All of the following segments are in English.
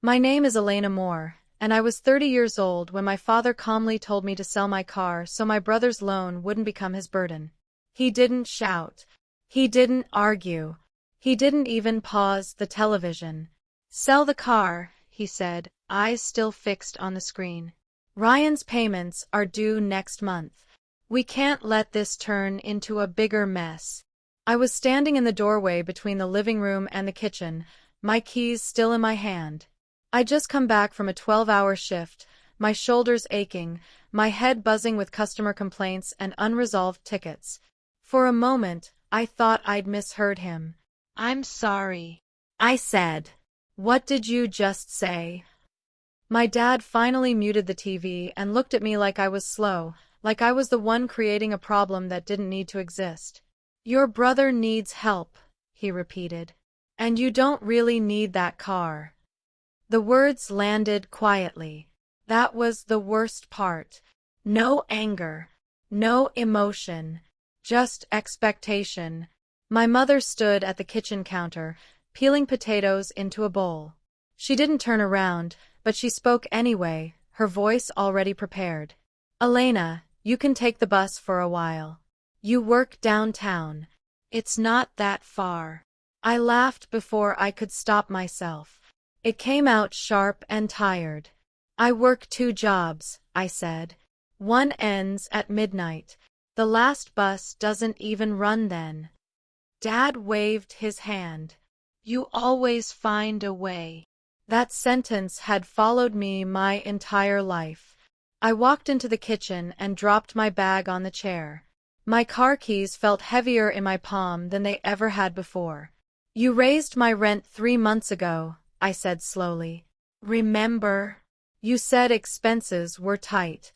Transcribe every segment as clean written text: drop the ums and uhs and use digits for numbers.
My name is Elena Moore, and I was 30 years old when my father calmly told me to sell my car so my brother's loan wouldn't become his burden. He didn't shout. He didn't argue. He didn't even pause the television. "Sell the car," he said, eyes still fixed on the screen. "Ryan's payments are due next month. We can't let this turn into a bigger mess." I was standing in the doorway between the living room and the kitchen, my keys still in my hand. I'd just come back from a 12-hour shift, my shoulders aching, my head buzzing with customer complaints and unresolved tickets. For a moment, I thought I'd misheard him. "I'm sorry," I said. "What did you just say?" My dad finally muted the TV and looked at me like I was slow, like I was the one creating a problem that didn't need to exist. "Your brother needs help," he repeated. "And you don't really need that car." The words landed quietly. That was the worst part. No anger, no emotion, just expectation. My mother stood at the kitchen counter, peeling potatoes into a bowl. She didn't turn around, but she spoke anyway, her voice already prepared. "Elena, you can take the bus for a while. You work downtown. It's not that far." I laughed before I could stop myself. It came out sharp and tired. "I work 2 jobs," I said. "One ends at midnight. The last bus doesn't even run then." Dad waved his hand. "You always find a way." That sentence had followed me my entire life. I walked into the kitchen and dropped my bag on the chair. My car keys felt heavier in my palm than they ever had before. "You raised my rent 3 months ago," I said slowly. "Remember? You said expenses were tight."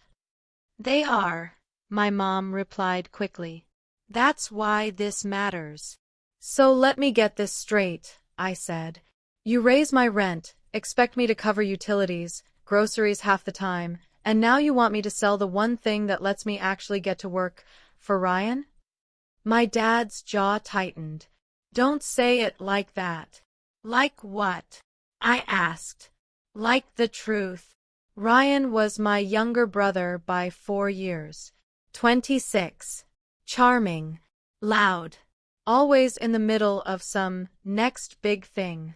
"They are," my mom replied quickly. "That's why this matters." "So let me get this straight," I said. "You raise my rent, expect me to cover utilities, groceries half the time, and now you want me to sell the one thing that lets me actually get to work for Ryan?" My dad's jaw tightened. "Don't say it like that." "Like what?" I asked. "Like the truth. Ryan was my younger brother by 4 years. 26. Charming. Loud. Always in the middle of some next big thing.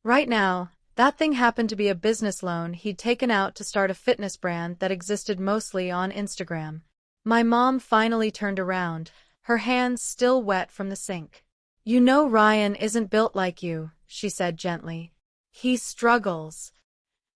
Right now, that thing happened to be a business loan he'd taken out to start a fitness brand that existed mostly on Instagram." My mom finally turned around, her hands still wet from the sink. "You know Ryan isn't built like you," she said gently. "He struggles.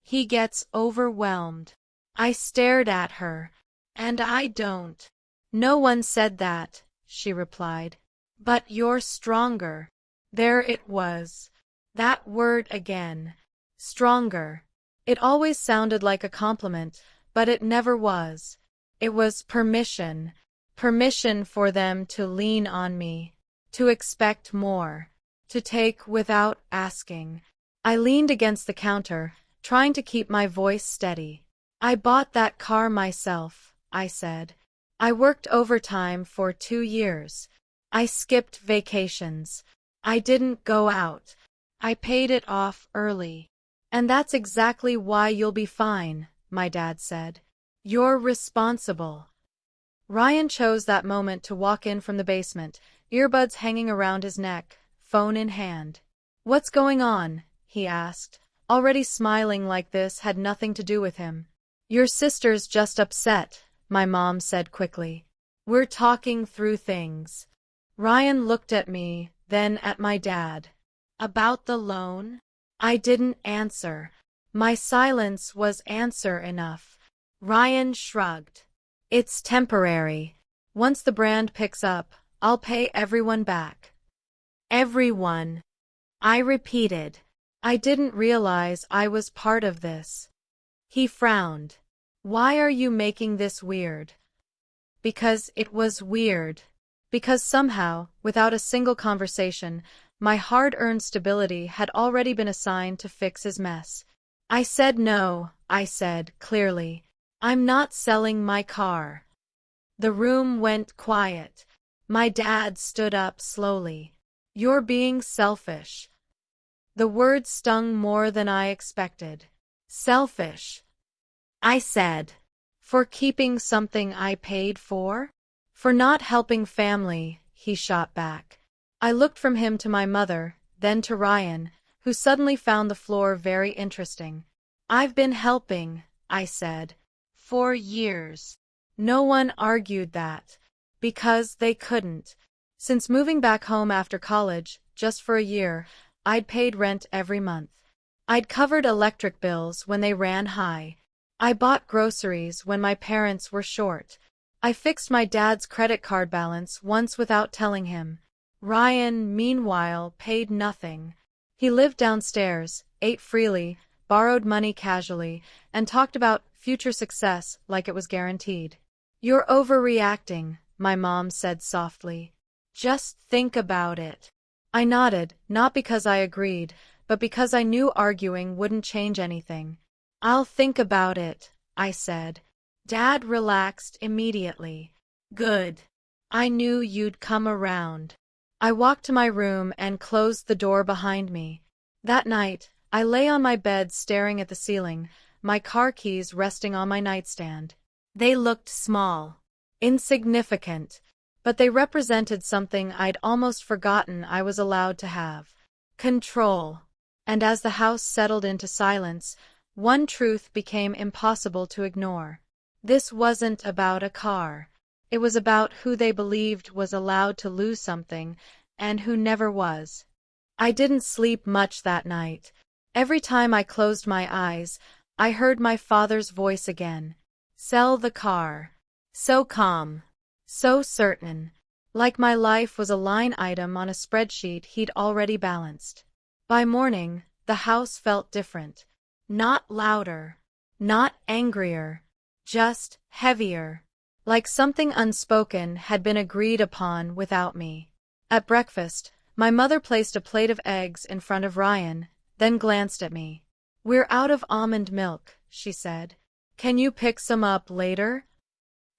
He gets overwhelmed." I stared at her. "And I don't." "No one said that," she replied. "But you're stronger." There it was. That word again. Stronger. It always sounded like a compliment, but it never was. It was permission. Permission for them to lean on me. To expect more. To take without asking. I leaned against the counter, trying to keep my voice steady. "I bought that car myself," I said. "I worked overtime for 2 years. I skipped vacations. I didn't go out. I paid it off early." "And that's exactly why you'll be fine," my dad said. "You're responsible." Ryan chose that moment to walk in from the basement, earbuds hanging around his neck, phone in hand. "What's going on?" he asked, already smiling like this had nothing to do with him. "Your sister's just upset," my mom said quickly. "We're talking through things." Ryan looked at me, then at my dad. "About the loan?" I didn't answer. My silence was answer enough. Ryan shrugged. "It's temporary. Once the brand picks up, I'll pay everyone back." "Everyone," I repeated. I didn't realize I was part of this. He frowned. "Why are you making this weird?" Because it was weird. Because somehow, without a single conversation, my hard-earned stability had already been assigned to fix his mess. "I said no," I said, clearly. "I'm not selling my car." The room went quiet. My dad stood up slowly. "You're being selfish." The word stung more than I expected. Selfish, I said. For keeping something I paid for? For not helping family, he shot back. I looked from him to my mother, then to Ryan, who suddenly found the floor very interesting. I've been helping, I said. For years. No one argued that. Because they couldn't. Since moving back home after college, just for a year, I'd paid rent every month. I'd covered electric bills when they ran high. I bought groceries when my parents were short. I fixed my dad's credit card balance once without telling him. Ryan, meanwhile, paid nothing. He lived downstairs, ate freely, borrowed money casually, and talked about future success like it was guaranteed. You're overreacting, my mom said softly. Just think about it. I nodded, not because I agreed, but because I knew arguing wouldn't change anything. I'll think about it, I said. Dad relaxed immediately. Good. I knew you'd come around. I walked to my room and closed the door behind me. That night, I lay on my bed staring at the ceiling, my car keys resting on my nightstand. They looked small, insignificant, but they represented something I'd almost forgotten I was allowed to have. Control. And as the house settled into silence, one truth became impossible to ignore. This wasn't about a car. It was about who they believed was allowed to lose something, and who never was. I didn't sleep much that night. Every time I closed my eyes, I heard my father's voice again. Sell the car. So calm. So certain. Like my life was a line item on a spreadsheet he'd already balanced. By morning, the house felt different. Not louder. Not angrier. Just heavier. Like something unspoken had been agreed upon without me. At breakfast, my mother placed a plate of eggs in front of Ryan, then glanced at me. We're out of almond milk, she said. Can you pick some up later?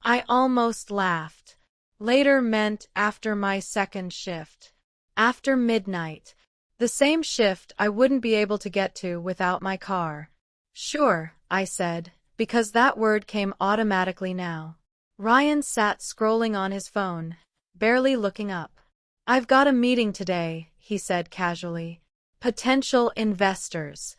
I almost laughed. Later meant after my second shift. After midnight. The same shift I wouldn't be able to get to without my car. Sure, I said, because that word came automatically now. Ryan sat scrolling on his phone, barely looking up. I've got a meeting today, he said casually. Potential investors.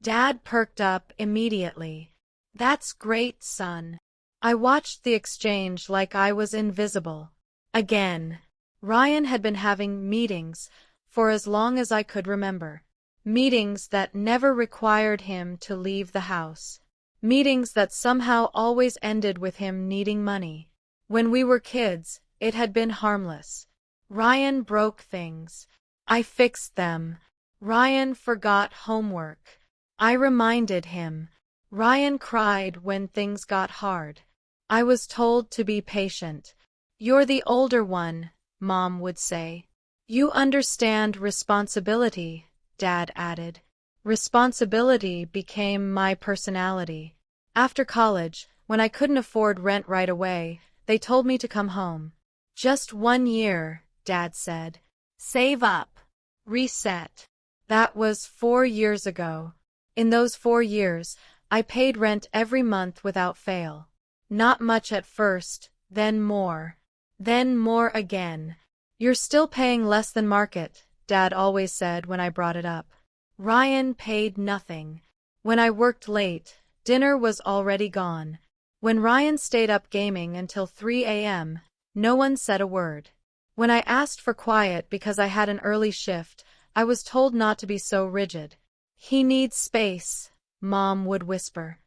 Dad perked up immediately. That's great, son. I watched the exchange like I was invisible. Again. Ryan had been having meetings for as long as I could remember. Meetings that never required him to leave the house. Meetings that somehow always ended with him needing money. When we were kids, it had been harmless. Ryan broke things. I fixed them. Ryan forgot homework. I reminded him. Ryan cried when things got hard. I was told to be patient. You're the older one, Mom would say. You understand responsibility, Dad added. Responsibility became my personality. After college, when I couldn't afford rent right away, they told me to come home. Just 1 year, Dad said. Save up. Reset. That was 4 years ago. In those 4 years, I paid rent every month without fail. Not much at first, then more. Then more again. You're still paying less than market, Dad always said when I brought it up. Ryan paid nothing. When I worked late, dinner was already gone. When Ryan stayed up gaming until 3 a.m., no one said a word. When I asked for quiet because I had an early shift, I was told not to be so rigid. He needs space, Mom would whisper.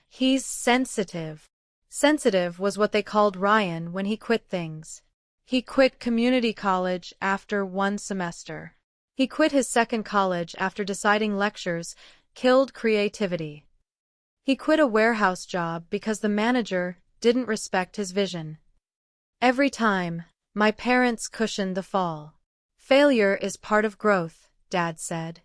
He's sensitive. Sensitive was what they called Ryan when he quit things. He quit community college after 1 semester. He quit his second college after deciding lectures killed creativity. He quit a warehouse job because the manager didn't respect his vision. Every time, my parents cushioned the fall. Failure is part of growth, Dad said.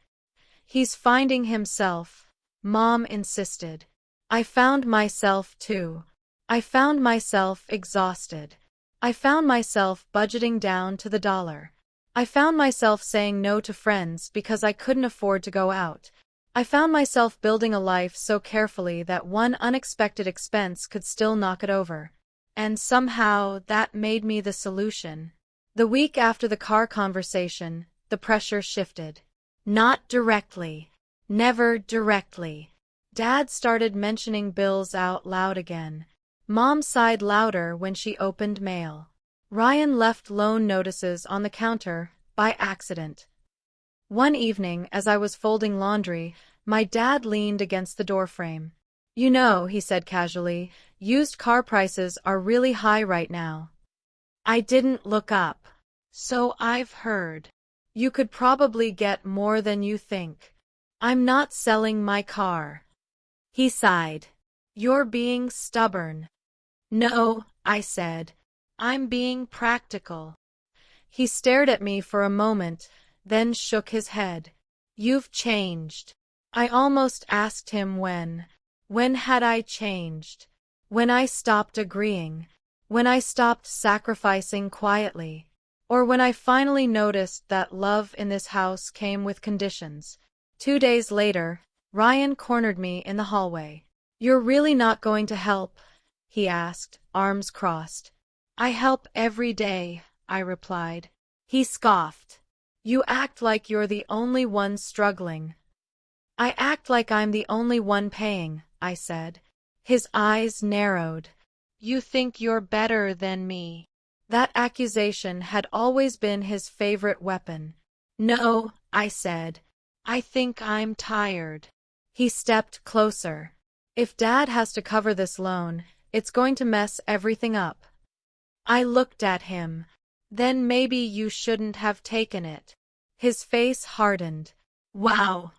He's finding himself, Mom insisted. I found myself too. I found myself exhausted. I found myself budgeting down to the dollar. I found myself saying no to friends because I couldn't afford to go out. I found myself building a life so carefully that one unexpected expense could still knock it over. And somehow that made me the solution. The week after the car conversation, the pressure shifted. Not directly. Never directly. Dad started mentioning bills out loud again. Mom sighed louder when she opened mail. Ryan left loan notices on the counter by accident. One evening, as I was folding laundry, my dad leaned against the doorframe. "You know," he said casually, "used car prices are really high right now." I didn't look up. "So I've heard. You could probably get more than you think." "I'm not selling my car." He sighed. "You're being stubborn." "No," I said. "I'm being practical." He stared at me for a moment, then shook his head. "You've changed." I almost asked him when. When had I changed? When I stopped agreeing? When I stopped sacrificing quietly? Or when I finally noticed that love in this house came with conditions? 2 days later, Ryan cornered me in the hallway. "You're really not going to help?" he asked, arms crossed. "I help every day," I replied. He scoffed. "You act like you're the only one struggling." "I act like I'm the only one paying," I said. His eyes narrowed. "You think you're better than me." That accusation had always been his favorite weapon. "No," I said. "I think I'm tired." He stepped closer. "If Dad has to cover this loan, it's going to mess everything up." I looked at him. "Then maybe you shouldn't have taken it." His face hardened. "Wow.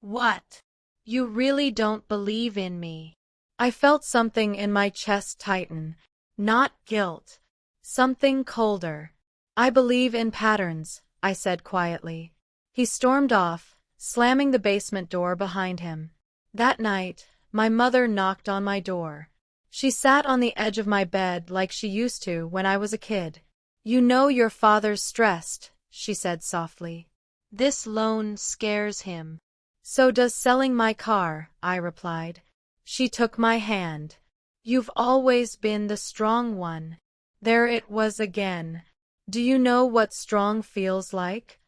What? You really don't believe in me?" I felt something in my chest tighten. Not guilt. Something colder. "I believe in patterns," I said quietly. He stormed off, slamming the basement door behind him. That night, my mother knocked on my door. She sat on the edge of my bed like she used to when I was a kid. "You know your father's stressed," she said softly. "This loan scares him." "So does selling my car," I replied. She took my hand. "You've always been the strong one." There it was again. "Do you know what strong feels like?"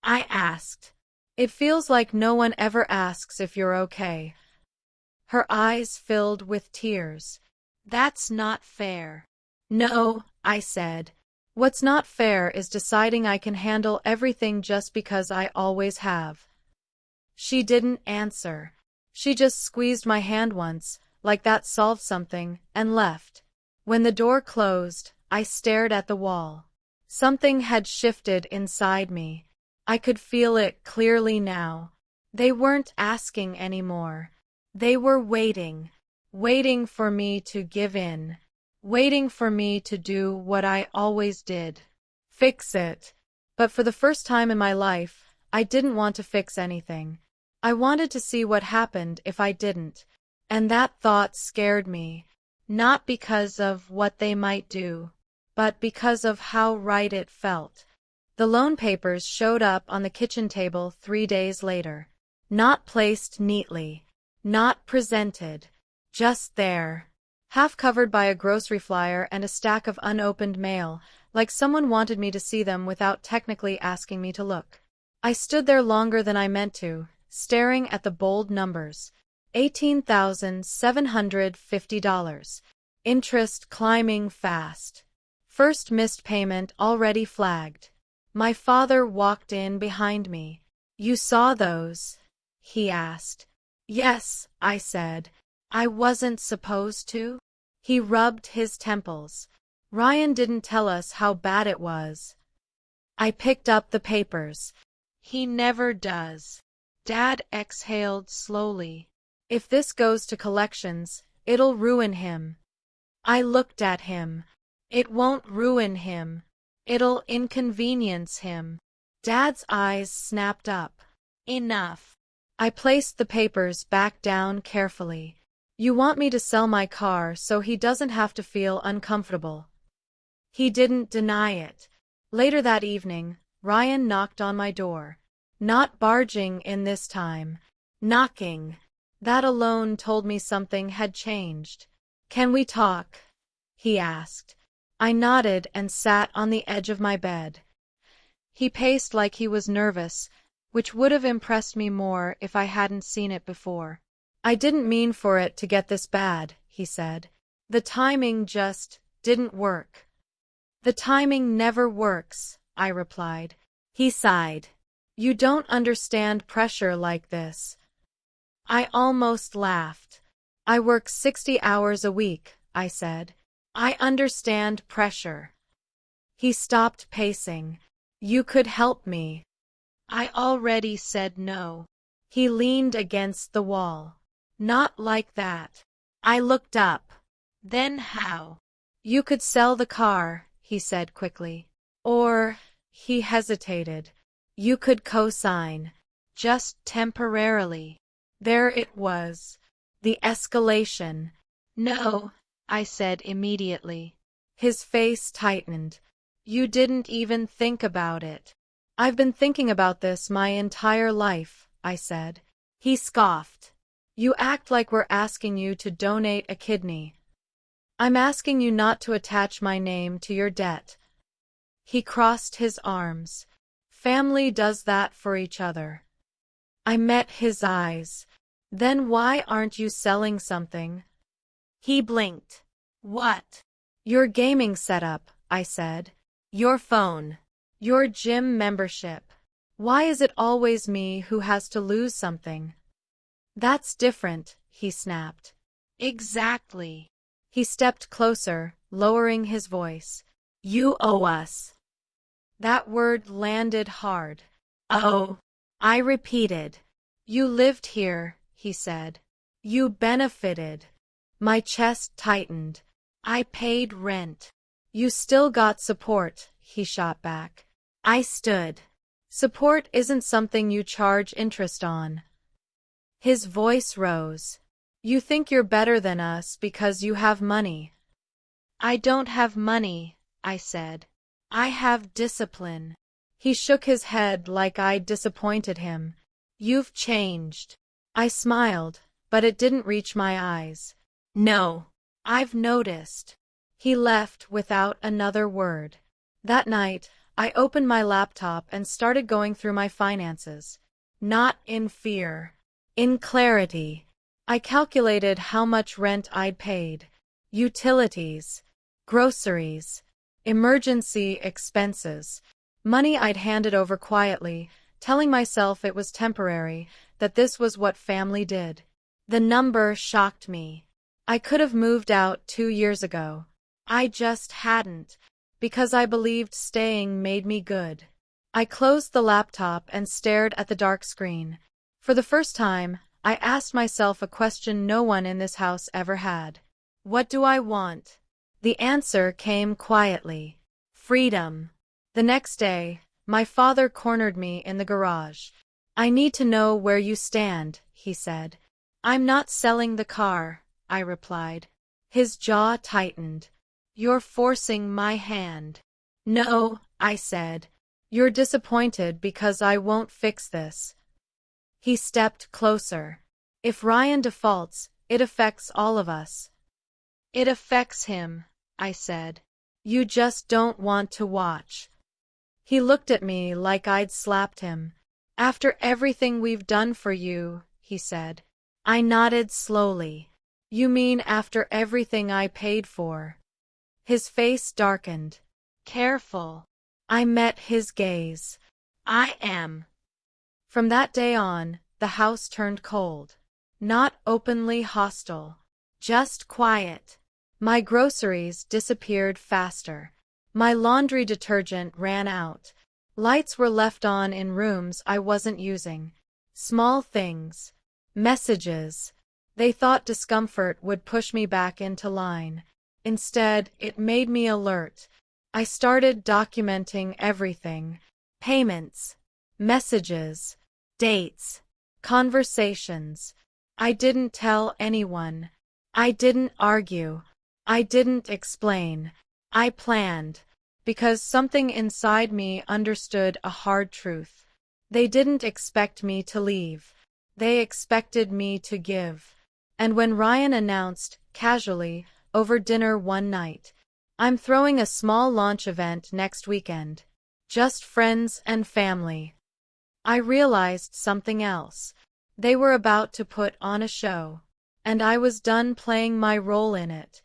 I asked. "It feels like no one ever asks if you're okay." Her eyes filled with tears. "That's not fair." "No," I said. "What's not fair is deciding I can handle everything just because I always have." She didn't answer. She just squeezed my hand once, like that solved something, and left. When the door closed, I stared at the wall. Something had shifted inside me. I could feel it clearly now. They weren't asking anymore. They were waiting. Waiting for me to give in. Waiting for me to do what I always did. Fix it. But for the first time in my life, I didn't want to fix anything. I wanted to see what happened if I didn't. And that thought scared me. Not because of what they might do, but because of how right it felt. The loan papers showed up on the kitchen table 3 days later. Not placed neatly. Not presented. Just there. Half covered by a grocery flyer and a stack of unopened mail, like someone wanted me to see them without technically asking me to look. I stood there longer than I meant to, staring at the bold numbers. $18,750. Interest climbing fast. First missed payment already flagged. My father walked in behind me. "You saw those?" he asked. "Yes," I said. "I wasn't supposed to." He rubbed his temples. "Ryan didn't tell us how bad it was." I picked up the papers. "He never does." Dad exhaled slowly. "If this goes to collections, it'll ruin him." I looked at him. "It won't ruin him. It'll inconvenience him." Dad's eyes snapped up. "Enough." I placed the papers back down carefully. "You want me to sell my car so he doesn't have to feel uncomfortable." He didn't deny it. Later that evening, Ryan knocked on my door. Not barging in this time. Knocking. That alone told me something had changed. "Can we talk?" he asked. I nodded and sat on the edge of my bed. He paced like he was nervous, which would have impressed me more if I hadn't seen it before. "I didn't mean for it to get this bad," he said. "The timing just didn't work." "The timing never works," I replied. He sighed. "You don't understand pressure like this." I almost laughed. "I work 60 hours a week," I said. "I understand pressure." He stopped pacing. "You could help me." I already said no. He leaned against the wall. "Not like that." I looked up. "Then how?" "You could sell the car," he said quickly. "Or," he hesitated, "you could co-sign. Just temporarily." There it was. The escalation. "No," I said immediately. His face tightened. "You didn't even think about it." "I've been thinking about this my entire life," I said. He scoffed. "You act like we're asking you to donate a kidney." "I'm asking you not to attach my name to your debt." He crossed his arms. "Family does that for each other." I met his eyes. "Then why aren't you selling something?" He blinked. "What?" "Your gaming setup," I said. "Your phone. Your gym membership. Why is it always me who has to lose something?" "That's different," he snapped. "Exactly." He stepped closer, lowering his voice. "You owe us." That word landed hard. "Oh," I repeated. "You lived here," he said. "You benefited." My chest tightened. "I paid rent." "You still got support," he shot back. I stood. "Support isn't something you charge interest on." His voice rose. "You think you're better than us because you have money." "I don't have money," I said. "I have discipline." He shook his head like I'd disappointed him. "You've changed." I smiled, but it didn't reach my eyes. "No, I've noticed." He left without another word. That night, I opened my laptop and started going through my finances. Not in fear. In clarity. I calculated how much rent I'd paid, utilities, groceries, emergency expenses, money I'd handed over quietly, telling myself it was temporary, that this was what family did. The number shocked me. I could have moved out 2 years ago. I just hadn't, because I believed staying made me good. I closed the laptop and stared at the dark screen. For the first time, I asked myself a question no one in this house ever had. What do I want? The answer came quietly. Freedom. The next day, my father cornered me in the garage. "I need to know where you stand," he said. "I'm not selling the car," I replied. His jaw tightened. "You're forcing my hand." "No," I said. "You're disappointed because I won't fix this." He stepped closer. "If Ryan defaults, it affects all of us." "It affects him," I said. "You just don't want to watch." He looked at me like I'd slapped him. "After everything we've done for you," he said. I nodded slowly. "You mean after everything I paid for?" His face darkened. "Careful." I met his gaze. "I am." From that day on, the house turned cold. Not openly hostile. Just quiet. My groceries disappeared faster. My laundry detergent ran out. Lights were left on in rooms I wasn't using. Small things. Messages. They thought discomfort would push me back into line. Instead, it made me alert. I started documenting everything. Payments. Messages. Dates. Conversations. I didn't tell anyone. I didn't argue. I didn't explain. I planned. because something inside me understood a hard truth. They didn't expect me to leave. They expected me to give. And when Ryan announced, casually, over dinner one night, "I'm throwing a small launch event next weekend. Just friends and family," I realized something else. They were about to put on a show. And I was done playing my role in it.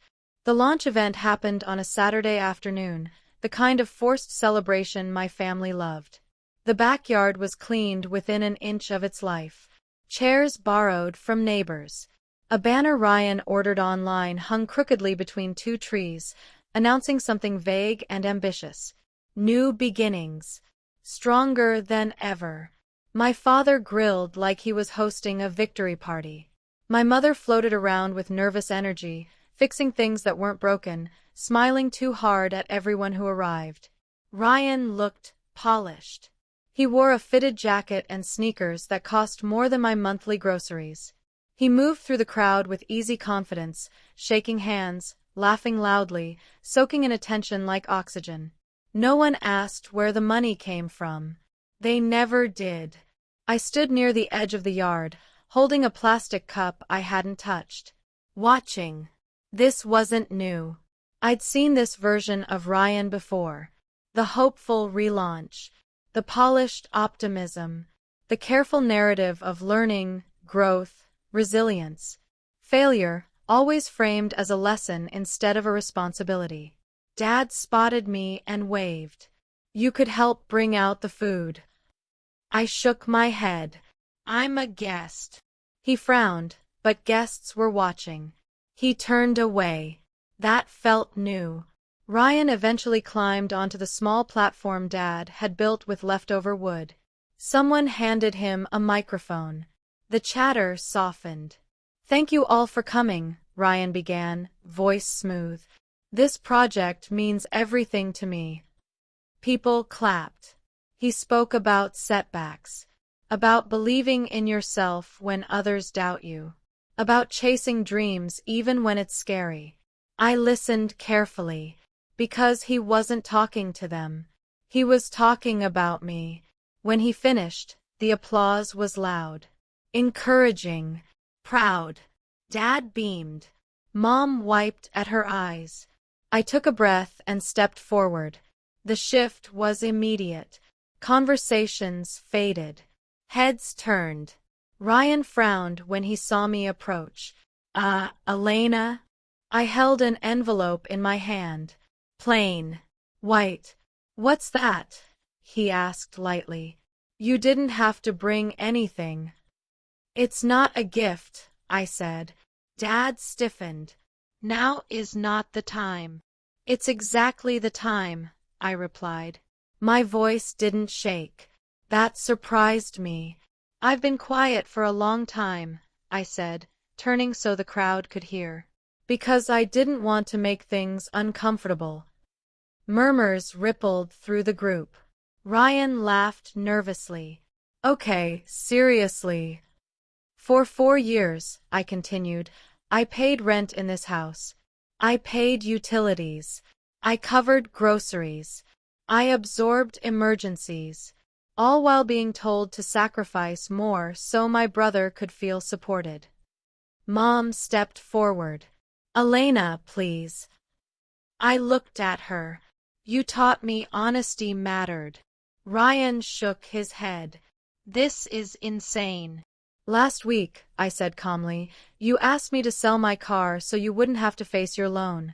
The launch event happened on a Saturday afternoon, the kind of forced celebration my family loved. The backyard was cleaned within an inch of its life. Chairs borrowed from neighbors. A banner Ryan ordered online hung crookedly between two trees, announcing something vague and ambitious. New beginnings. Stronger than ever. My father grilled like he was hosting a victory party. My mother floated around with nervous energy, fixing things that weren't broken, smiling too hard at everyone who arrived. Ryan looked polished. He wore a fitted jacket and sneakers that cost more than my monthly groceries. He moved through the crowd with easy confidence, shaking hands, laughing loudly, soaking in attention like oxygen. No one asked where the money came from. They never did. I stood near the edge of the yard, holding a plastic cup I hadn't touched. Watching. This wasn't new. I'd seen this version of Ryan before. The hopeful relaunch. The polished optimism. The careful narrative of learning, growth, resilience. Failure, always framed as a lesson instead of a responsibility. Dad spotted me and waved. "You could help bring out the food." I shook my head. "I'm a guest." He frowned, but guests were watching. He turned away. That felt new. Ryan eventually climbed onto the small platform Dad had built with leftover wood. Someone handed him a microphone. The chatter softened. "Thank you all for coming," Ryan began, voice smooth. "This project means everything to me." People clapped. He spoke about setbacks, about believing in yourself when others doubt you, about chasing dreams even when it's scary. I listened carefully, because he wasn't talking to them. He was talking about me. When he finished, the applause was loud. Encouraging. Proud. Dad beamed. Mom wiped at her eyes. I took a breath and stepped forward. The shift was immediate. Conversations faded. Heads turned. Ryan frowned when he saw me approach. Elena?" I held an envelope in my hand. Plain. White. "What's that?" he asked lightly. "You didn't have to bring anything." "It's not a gift," I said. Dad stiffened. "Now is not the time." "It's exactly the time," I replied. My voice didn't shake. That surprised me. "I've been quiet for a long time," I said, turning so the crowd could hear. "Because I didn't want to make things uncomfortable." Murmurs rippled through the group. Ryan laughed nervously. "Okay, seriously." "For 4 years," I continued, "I paid rent in this house. I paid utilities. I covered groceries. I absorbed emergencies, all while being told to sacrifice more so my brother could feel supported." Mom stepped forward. "Elena, please." I looked at her. "You taught me honesty mattered." Ryan shook his head. "This is insane." "Last week," I said calmly, "you asked me to sell my car so you wouldn't have to face your loan."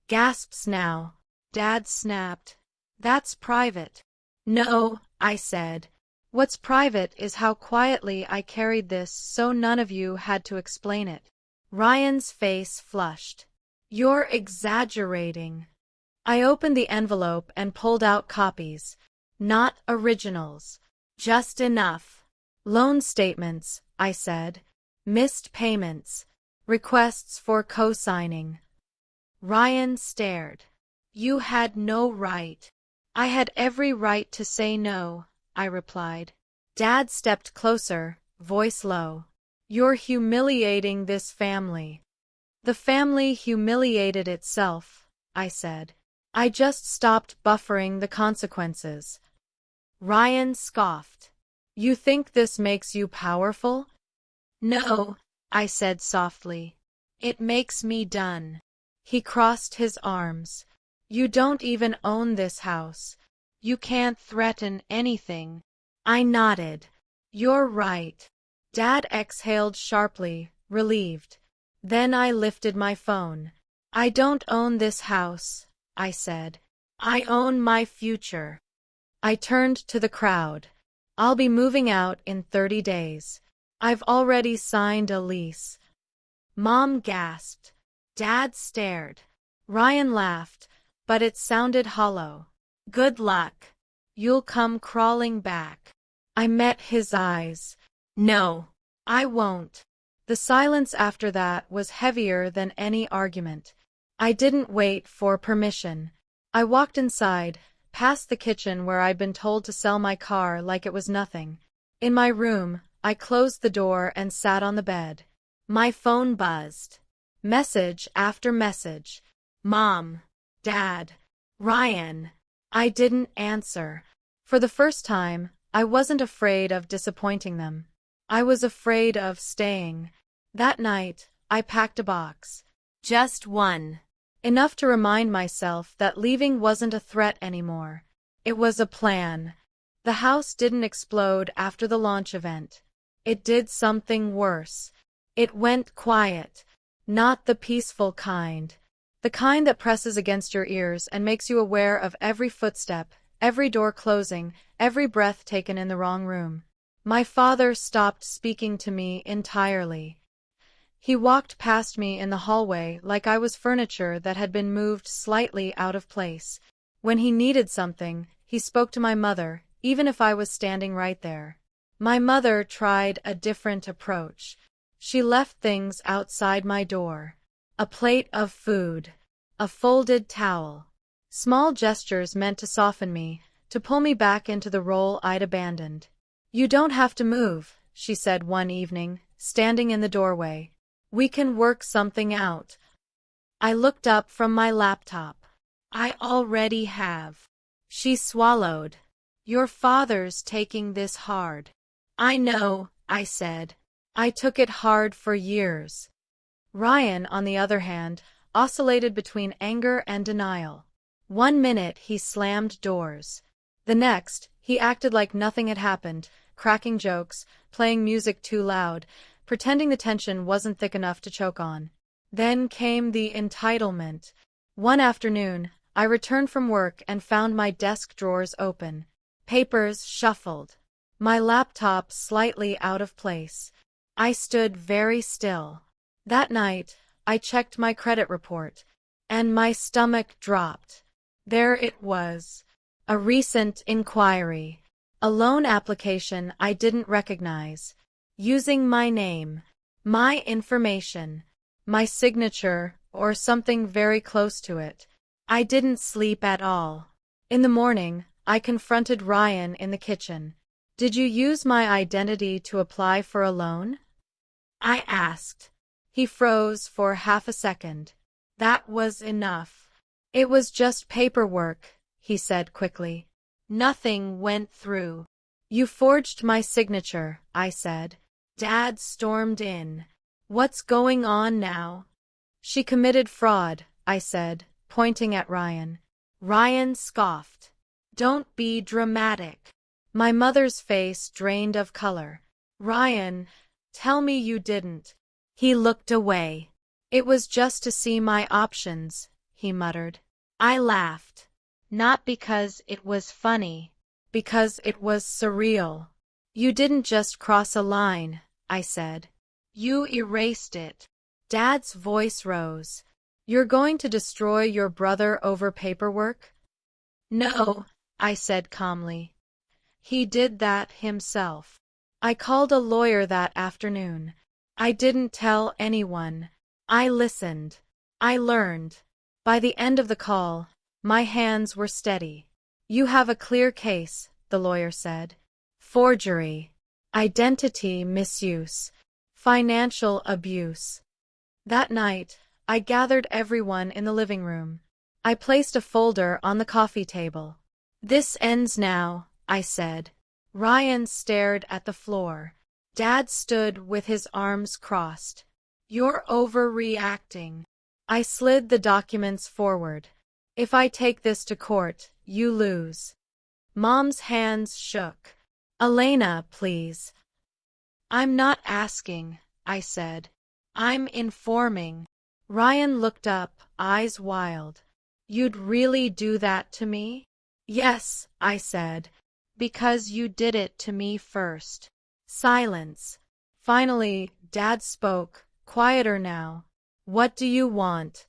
Gasps now. Dad snapped. "That's private." "No," I said. "What's private is how quietly I carried this so none of you had to explain it." Ryan's face flushed. "You're exaggerating." I opened the envelope and pulled out copies. Not originals. Just enough. "Loan statements," I said. "Missed payments. Requests for co-signing." Ryan stared. "You had no right." "I had every right to say no," I replied. Dad stepped closer, voice low. "You're humiliating this family." "The family humiliated itself," I said. I just stopped buffering the consequences. Ryan scoffed. You think this makes you powerful? No, I said softly. It makes me done. He crossed his arms. You don't even own this house. You can't threaten anything. I nodded. You're right. Dad exhaled sharply, relieved. Then I lifted my phone. I don't own this house, I said. I own my future. I turned to the crowd. I'll be moving out in 30 days. I've already signed a lease. Mom gasped. Dad stared. Ryan laughed, but it sounded hollow. Good luck. You'll come crawling back. I met his eyes. No, I won't. The silence after that was heavier than any argument. I didn't wait for permission. I walked inside, past the kitchen where I'd been told to sell my car like it was nothing. In my room, I closed the door and sat on the bed. My phone buzzed. Message after message. Mom, Dad, Ryan. I didn't answer. For the first time, I wasn't afraid of disappointing them. I was afraid of staying. That night, I packed a box. Just one. Enough to remind myself that leaving wasn't a threat anymore. It was a plan. The house didn't explode after the launch event. It did something worse. It went quiet. Not the peaceful kind. The kind that presses against your ears and makes you aware of every footstep, every door closing, every breath taken in the wrong room. My father stopped speaking to me entirely. He walked past me in the hallway like I was furniture that had been moved slightly out of place. When he needed something, he spoke to my mother, even if I was standing right there. My mother tried a different approach. She left things outside my door. A plate of food. A folded towel. Small gestures meant to soften me, to pull me back into the role I'd abandoned. You don't have to move, she said one evening, standing in the doorway. We can work something out. I looked up from my laptop. I already have. She swallowed. Your father's taking this hard. I know, I said. I took it hard for years. Ryan, on the other hand, oscillated between anger and denial. One minute he slammed doors. The next, he acted like nothing had happened, cracking jokes, playing music too loud, pretending the tension wasn't thick enough to choke on. Then came the entitlement. One afternoon, I returned from work and found my desk drawers open. Papers shuffled. My laptop slightly out of place. I stood very still. That night, I checked my credit report, and my stomach dropped. There it was. A recent inquiry. A loan application I didn't recognize. Using my name, my information, my signature, or something very close to it. I didn't sleep at all. In the morning, I confronted Ryan in the kitchen. Did you use my identity to apply for a loan? I asked. He froze for half a second. That was enough. It was just paperwork, he said quickly. Nothing went through. You forged my signature, I said. Dad stormed in. What's going on now? She committed fraud, I said, pointing at Ryan. Ryan scoffed. Don't be dramatic. My mother's face drained of color. Ryan, tell me you didn't. He looked away. It was just to see my options, he muttered. I laughed. Not because it was funny. Because it was surreal. You didn't just cross a line, I said. You erased it. Dad's voice rose. You're going to destroy your brother over paperwork? No, I said calmly. He did that himself. I called a lawyer that afternoon. I didn't tell anyone. I listened. I learned. By the end of the call, my hands were steady. You have a clear case, the lawyer said. Forgery, identity misuse, financial abuse. That night, I gathered everyone in the living room. I placed a folder on the coffee table. This ends now, I said. Ryan stared at the floor. Dad stood with his arms crossed. You're overreacting. I slid the documents forward. If I take this to court, you lose. Mom's hands shook. Elena, please. I'm not asking, I said. I'm informing. Ryan looked up, eyes wild. You'd really do that to me? Yes, I said. Because you did it to me first. Silence. Finally, Dad spoke, quieter now. What do you want?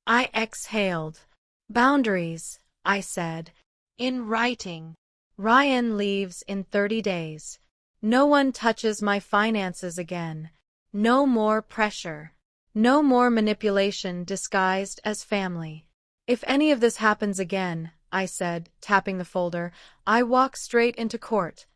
I exhaled. Boundaries, I said. In writing. Ryan leaves in 30 days. No one touches my finances again. No more pressure. No more manipulation disguised as family. If any of this happens again, I said, tapping the folder, I walk straight into court.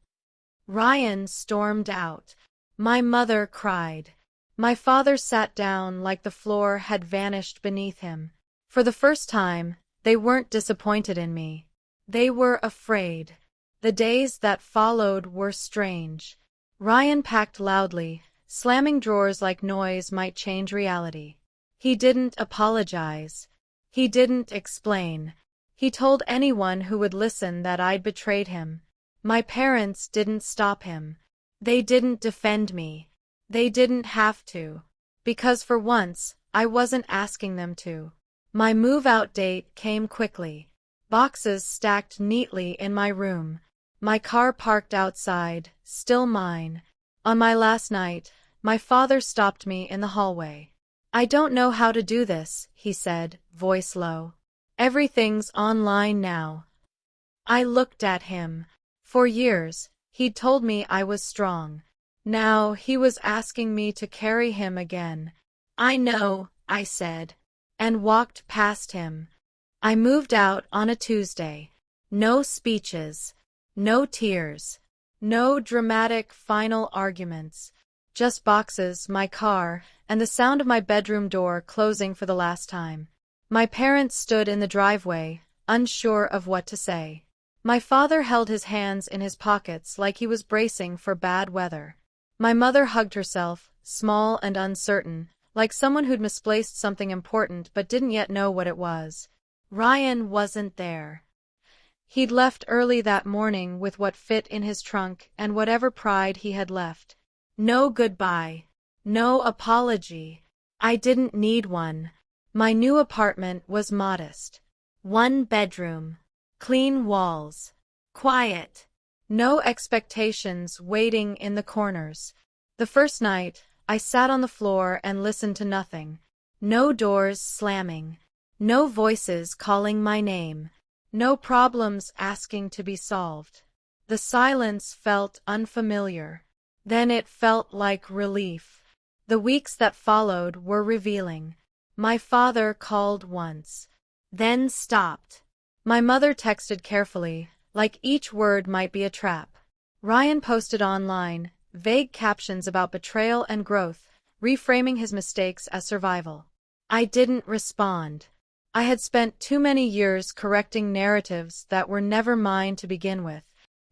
Ryan stormed out. My mother cried. My father sat down like the floor had vanished beneath him. For the first time, they weren't disappointed in me. They were afraid. The days that followed were strange. Ryan packed loudly, slamming drawers like noise might change reality. He didn't apologize. He didn't explain. He told anyone who would listen that I'd betrayed him. My parents didn't stop him. They didn't defend me. They didn't have to. Because for once, I wasn't asking them to. My move-out date came quickly. Boxes stacked neatly in my room. My car parked outside, still mine. On my last night, my father stopped me in the hallway. I don't know how to do this, he said, voice low. Everything's online now. I looked at him. For years, he'd told me I was strong. Now he was asking me to carry him again. I know, I said, and walked past him. I moved out on a Tuesday. No speeches, no tears, no dramatic final arguments. Just boxes, my car, and the sound of my bedroom door closing for the last time. My parents stood in the driveway, unsure of what to say. My father held his hands in his pockets like he was bracing for bad weather. My mother hugged herself, small and uncertain, like someone who'd misplaced something important but didn't yet know what it was. Ryan wasn't there. He'd left early that morning with what fit in his trunk and whatever pride he had left. No goodbye. No apology. I didn't need one. My new apartment was modest. 1 bedroom. Clean walls. Quiet. No expectations waiting in the corners. The first night, I sat on the floor and listened to nothing. No doors slamming. No voices calling my name. No problems asking to be solved. The silence felt unfamiliar. Then it felt like relief. The weeks that followed were revealing. My father called once. Then stopped. My mother texted carefully, like each word might be a trap. Ryan posted online, vague captions about betrayal and growth, reframing his mistakes as survival. I didn't respond. I had spent too many years correcting narratives that were never mine to begin with.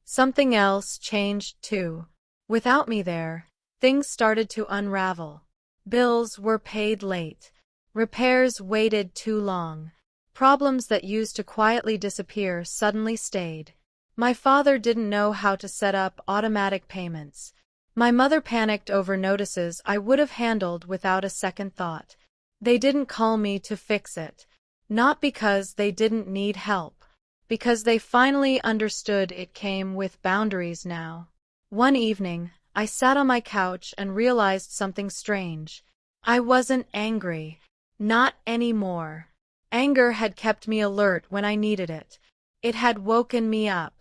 Something else changed too. Without me there, things started to unravel. Bills were paid late. Repairs waited too long. Problems that used to quietly disappear suddenly stayed. My father didn't know how to set up automatic payments. My mother panicked over notices I would have handled without a second thought. They didn't call me to fix it. Not because they didn't need help. Because they finally understood it came with boundaries now. One evening, I sat on my couch and realized something strange. I wasn't angry. Not anymore. Anger had kept me alert when I needed it. It had woken me up.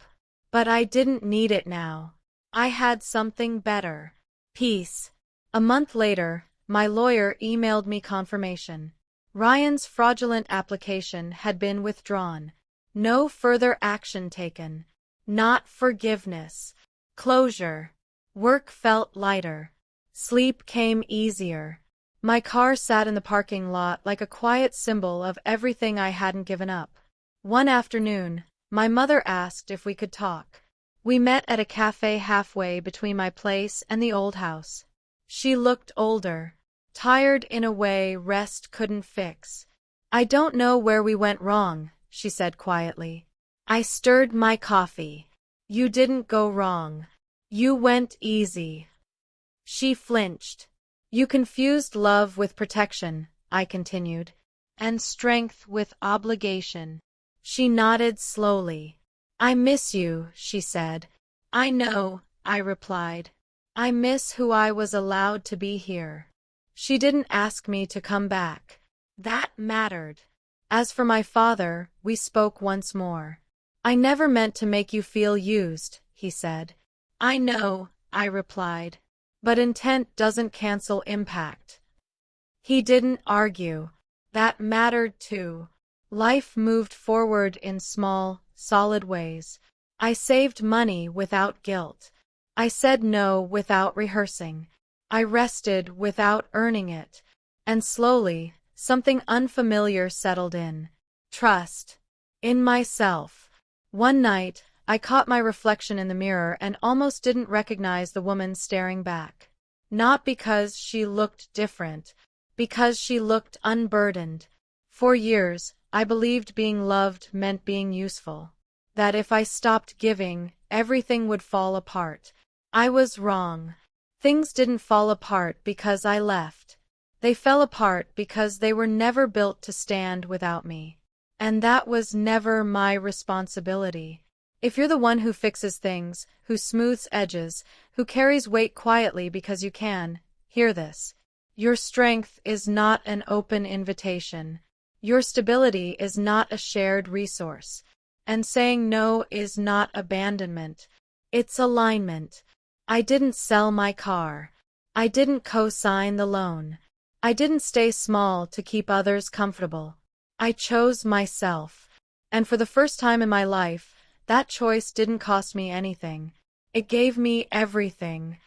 But I didn't need it now. I had something better. Peace. A month later, my lawyer emailed me confirmation. Ryan's fraudulent application had been withdrawn. No further action taken. Not forgiveness. Closure. Work felt lighter. Sleep came easier. My car sat in the parking lot like a quiet symbol of everything I hadn't given up. One afternoon, my mother asked if we could talk. We met at a cafe halfway between my place and the old house. She looked older, tired in a way rest couldn't fix. "I don't know where we went wrong," she said quietly. I stirred my coffee. "You didn't go wrong. You went easy." She flinched. "You confused love with protection," I continued, "and strength with obligation." She nodded slowly. "I miss you," she said. "I know," I replied. "I miss who I was allowed to be here." She didn't ask me to come back. That mattered. As for my father, we spoke once more. "I never meant to make you feel used," he said. "I know," I replied. "But intent doesn't cancel impact." He didn't argue. That mattered too. Life moved forward in small, solid ways. I saved money without guilt. I said no without rehearsing. I rested without earning it. And slowly, something unfamiliar settled in. Trust. In myself. One night, I caught my reflection in the mirror and almost didn't recognize the woman staring back. Not because she looked different, because she looked unburdened. For years, I believed being loved meant being useful. That if I stopped giving, everything would fall apart. I was wrong. Things didn't fall apart because I left. They fell apart because they were never built to stand without me. And that was never my responsibility. If you're the one who fixes things, who smooths edges, who carries weight quietly because you can, hear this. Your strength is not an open invitation. Your stability is not a shared resource. And saying no is not abandonment. It's alignment. I didn't sell my car. I didn't co-sign the loan. I didn't stay small to keep others comfortable. I chose myself. And for the first time in my life, that choice didn't cost me anything. It gave me everything.